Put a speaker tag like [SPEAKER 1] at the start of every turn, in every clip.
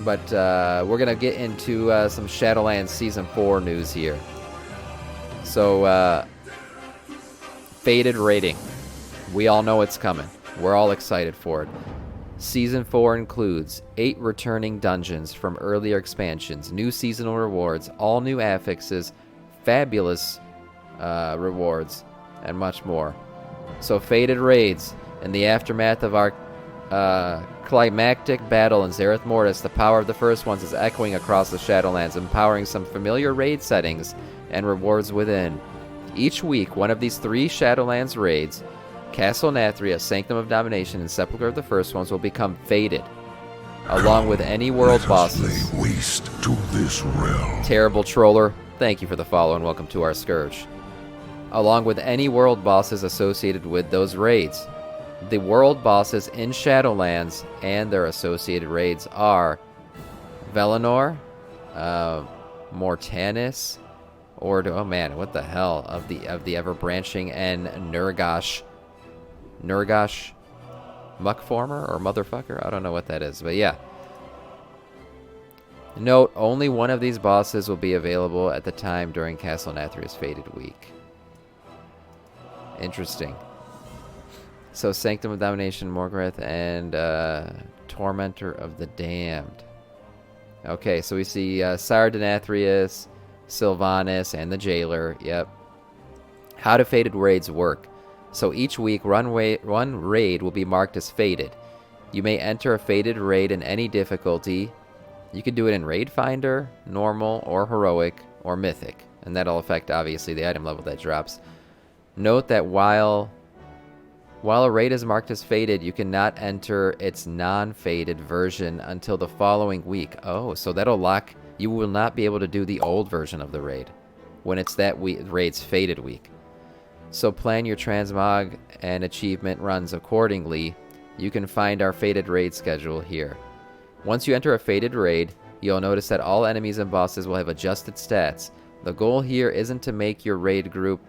[SPEAKER 1] But we're going to get into some Shadowlands Season 4 news here. So, Faded rating. We all know it's coming. We're all excited for it. Season 4 includes 8 returning dungeons from earlier expansions, new seasonal rewards, all new affixes, fabulous rewards, and much more. So Faded raids. In the aftermath of our climactic battle in Zereth Mortis, the power of the first ones is echoing across the Shadowlands, empowering some familiar raid settings and rewards within. Each week, one of these 3 Shadowlands raids, Castle Nathria, Sanctum of Domination, and Sepulchre of the First Ones, will become Faded, along with any world bosses.
[SPEAKER 2] Lay waste to this realm.
[SPEAKER 1] Terrible Troller, thank you for the follow and welcome to our Scourge. Along with any world bosses associated with those raids. The world bosses in Shadowlands and their associated raids are Velenor, Mortanis, or oh man, what the hell, of the ever-branching, and Nurgash Muckformer or Motherfucker? I don't know what that is, but yeah. Note, only one of these bosses will be available at the time during Castle Nathria's Faded Week. Interesting. So, Sanctum of Domination, Morgreth, and Tormentor of the Damned. Okay, so we see Sire Denathrius, Sylvanas, and the Jailer. Yep. How do Faded raids work? So each week, one raid will be marked as Faded. You may enter a Faded raid in any difficulty. You can do it in Raid Finder, Normal, or Heroic, or Mythic. And that'll affect, obviously, the item level that drops. Note that while a raid is marked as Faded, you cannot enter its non-Faded version until the following week. Oh, so that'll lock... You will not be able to do the old version of the raid when it's that raid's Faded week. So plan your transmog and achievement runs accordingly. You can find our Faded raid schedule here. Once you enter a Faded raid, you'll notice that all enemies and bosses will have adjusted stats. The goal here isn't to make your raid group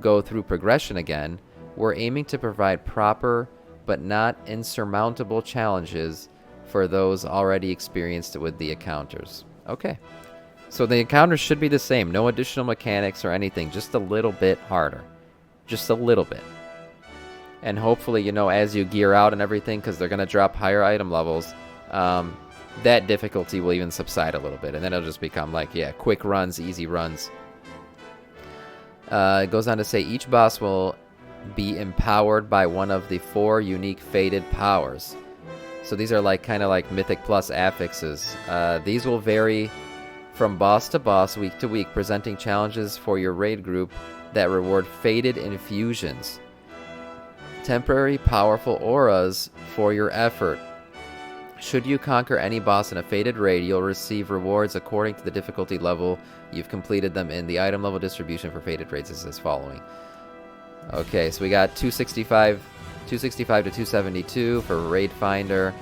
[SPEAKER 1] go through progression again. We're aiming to provide proper but not insurmountable challenges for those already experienced with the encounters. Okay. So the encounters should be the same. No additional mechanics or anything. Just a little bit harder. Just a little bit. And hopefully, you know, as you gear out and everything, because they're going to drop higher item levels, that difficulty will even subside a little bit. And then it'll just become like, yeah, quick runs, easy runs. It goes on to say each boss will be empowered by one of the 4 unique Faded powers. So these are like kind of like Mythic plus affixes. These will vary from boss to boss, week to week, presenting challenges for your raid group that reward Faded infusions. Temporary powerful auras for your effort. Should you conquer any boss in a Faded raid, you'll receive rewards according to the difficulty level you've completed them in. The item level distribution for Faded raids is as following. Okay, so we got 265 to 272 for Raid Finder.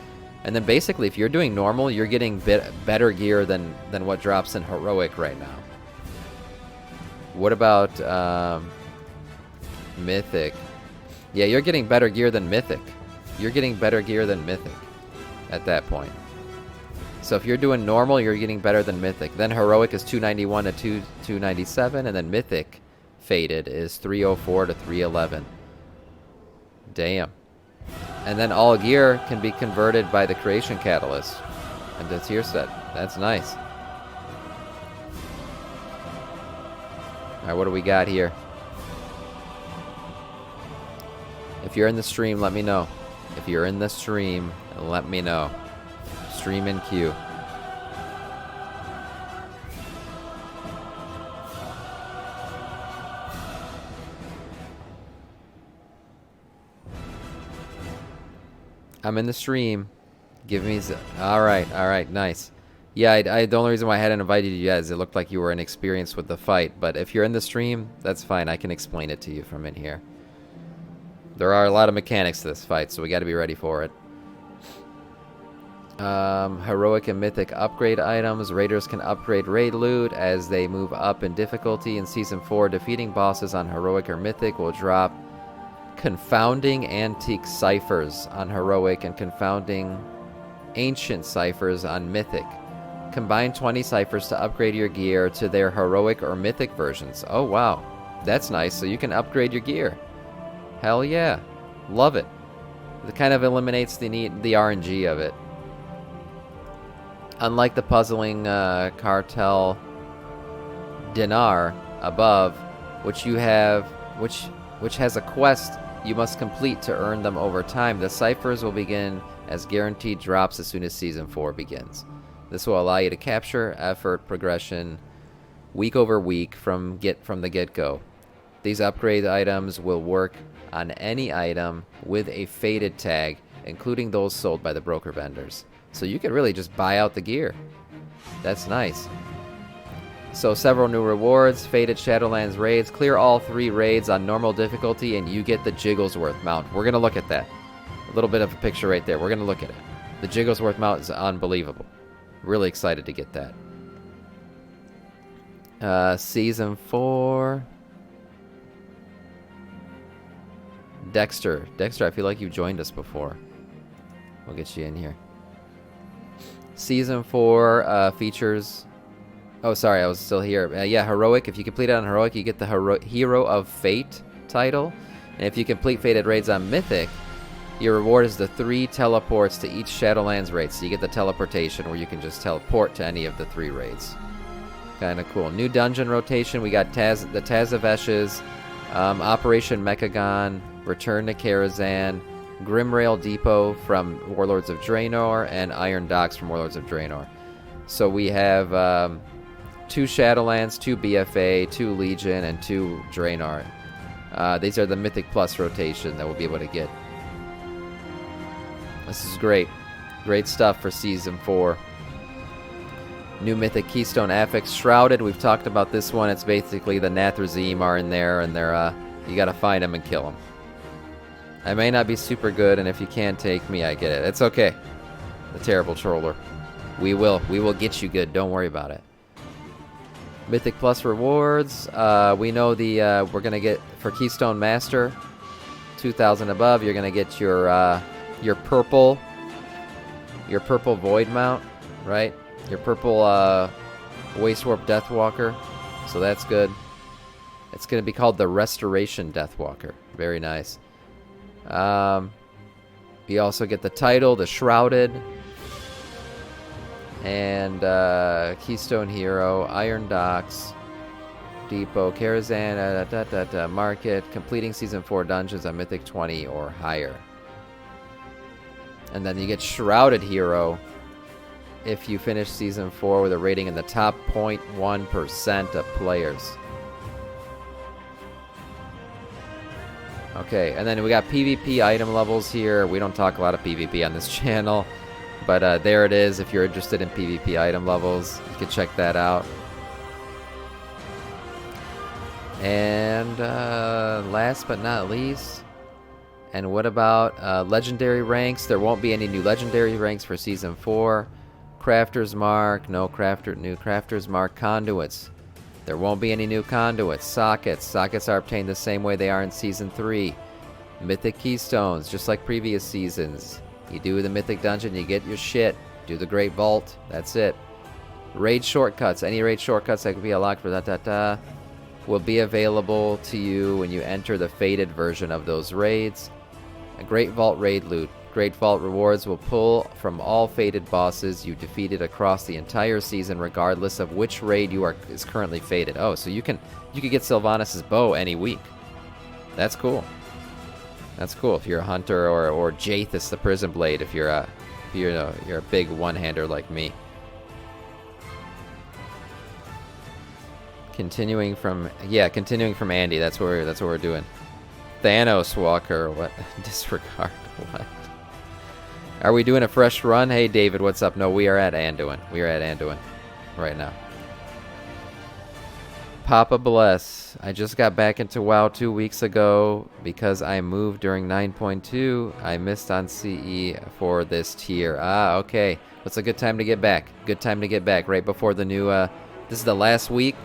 [SPEAKER 1] And then basically, if you're doing normal, you're getting better gear than what drops in Heroic right now. What about Mythic? Yeah, you're getting better gear than Mythic. You're getting better gear than Mythic at that point. So if you're doing normal, you're getting better than Mythic. Then Heroic is 291 to 297, and then Mythic Faded is 304 to 311. Damn. And then all gear can be converted by the Creation Catalyst into tier set. That's nice. Alright, what do we got here? If you're in the stream, let me know. If you're in the stream, let me know. Stream in queue. I'm in the stream. Give me... Alright, nice. Yeah, the only reason why I hadn't invited you yet is it looked like you were inexperienced with the fight. But if you're in the stream, that's fine. I can explain it to you from in here. There are a lot of mechanics to this fight, so we got to be ready for it. Heroic and Mythic upgrade items. Raiders can upgrade raid loot as they move up in difficulty. In Season 4, defeating bosses on Heroic or Mythic will drop Confounding Antique Ciphers on Heroic and Confounding Ancient ciphers on Mythic. Combine 20 ciphers to upgrade your gear to their heroic or mythic versions. Oh, wow. That's nice. So you can upgrade your gear. Hell yeah. Love it. It kind of eliminates the RNG of it. Unlike the puzzling cartel dinar above, which has a quest you must complete to earn them over time, the ciphers will begin as guaranteed drops as soon as Season 4 begins. This will allow you to capture effort progression week over week from the get-go. These upgrade items will work on any item with a faded tag, including those sold by the broker vendors. So you can really just buy out the gear. That's nice. So several new rewards, faded Shadowlands raids. Clear all 3 raids on normal difficulty and you get the Jigglesworth mount. We're going to look at that. A little bit of a picture right there. We're going to look at it. The Jigglesworth mount is unbelievable. Really excited to get that. Season 4. Dexter. Dexter, I feel like you've joined us before. We'll get you in here. Season 4 features... Oh, sorry, I was still here. Yeah, Heroic. If you complete it on Heroic, you get the Hero of Fate title. And if you complete Fated raids on Mythic, your reward is the 3 teleports to each Shadowlands raid. So you get the teleportation where you can just teleport to any of the 3 raids. Kind of cool. New dungeon rotation. We got the Taz of Eshes, Operation Mechagon, Return to Karazhan, Grimrail Depot from Warlords of Draenor, and Iron Docks from Warlords of Draenor. So we have 2 Shadowlands, 2 BFA, 2 Legion, and 2 Draenor. These are the Mythic Plus rotation that we'll be able to get. This is great. Great stuff for Season 4. New Mythic Keystone Affix Shrouded. We've talked about this one. It's basically the Nathrazim are in there, and they're you gotta find them and kill them. I may not be super good, and if you can't take me, I get it. It's okay. The terrible troller. We will get you good. Don't worry about it. Mythic Plus rewards. We know we're gonna get for Keystone Master, 2,000 above. You're gonna get your purple Void mount, right? Your purple Wastewarp Deathwalker. So that's good. It's gonna be called the Restoration Deathwalker. Very nice. You also get the title, the Shrouded. And Keystone Hero, Iron Docks, Depot, Karazhan, Market, completing Season 4 dungeons on Mythic 20 or higher. And then you get Shrouded Hero if you finish Season 4 with a rating in the top 0.1% of players. Okay, and then we got PvP item levels here. We don't talk a lot of PvP on this channel. But there it is. If you're interested in PvP item levels, you can check that out. And last but not least, and what about legendary ranks? There won't be any new legendary ranks for Season 4. Crafter's Mark, no new Crafter's Mark. Conduits. There won't be any new conduits. Sockets. Sockets are obtained the same way they are in Season 3. Mythic Keystones, just like previous seasons. You do the Mythic Dungeon, you get your shit. Do the Great Vault, that's it. Raid shortcuts. Any raid shortcuts that could be unlocked for will be available to you when you enter the faded version of those raids. A Great Vault raid loot. Great Vault rewards will pull from all faded bosses you defeated across the entire season, regardless of which raid is currently faded. Oh, so you could get Sylvanas' bow any week. That's cool. That's cool if you're a hunter, or Jathus the Prison Blade if you're a big one-hander like me. Continuing from Andy. That's what we're doing. Thanos Walker. What? Disregard. What? Are we doing a fresh run? Hey David, what's up? No, we are at Anduin. We are at Anduin right now. Papa bless. I just got back into WoW 2 weeks ago because I moved during 9.2. I missed on CE for this tier. Ah, okay. It's a good time to get back. Good time to get back right before the new this is the last week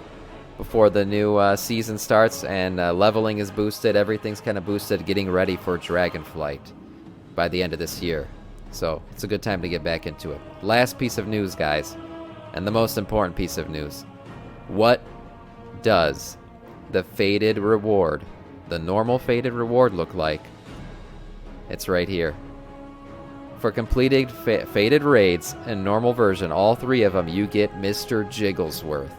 [SPEAKER 1] before the new season starts, and leveling is boosted. Everything's kind of boosted, getting ready for Dragonflight by the end of this year. So it's a good time to get back into it. Last piece of news, guys, and the most important piece of news. What does the faded reward, the normal faded reward, look like? It's right here. For completed faded raids in normal version, all 3 of them, you get Mr. Jigglesworth.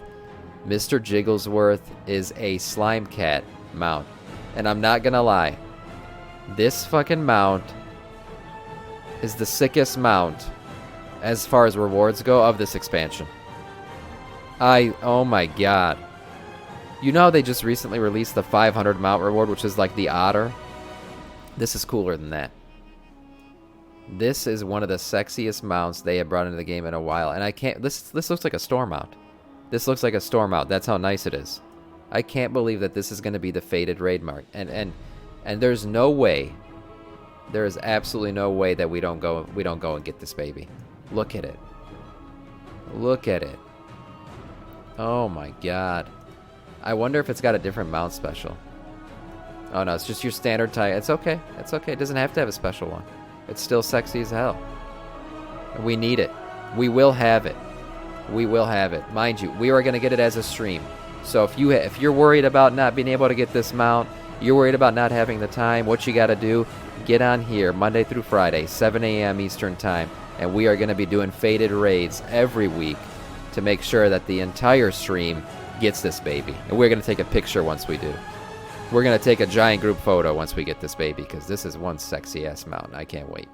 [SPEAKER 1] Mr. Jigglesworth is a slime cat mount. And I'm not gonna lie, this fucking mount is the sickest mount as far as rewards go of this expansion. Oh my god. You know how they just recently released the 500 mount reward, which is like the otter? This is cooler than that. This is one of the sexiest mounts they have brought into the game in a while. And I can't... This looks like a store mount. This looks like a store mount. That's how nice it is. I can't believe that this is going to be the faded raid mark. And there's no way... There is absolutely no way that we don't go and get this baby. Look at it. Look at it. Oh my god. I wonder if it's got a different mount special. Oh no, it's just your standard type. It's okay. It's okay. It doesn't have to have a special one. It's still sexy as hell. We need it. We will have it. We will have it. Mind you, we are going to get it as a stream. So if you're worried about not being able to get this mount, you're worried about not having the time, what you got to do, get on here Monday through Friday, 7 a.m. Eastern Time, and we are going to be doing faded raids every week to make sure that the entire stream gets this baby. And we're going to take a picture once we do. We're going to take a giant group photo once we get this baby, because this is one sexy-ass mountain. I can't wait.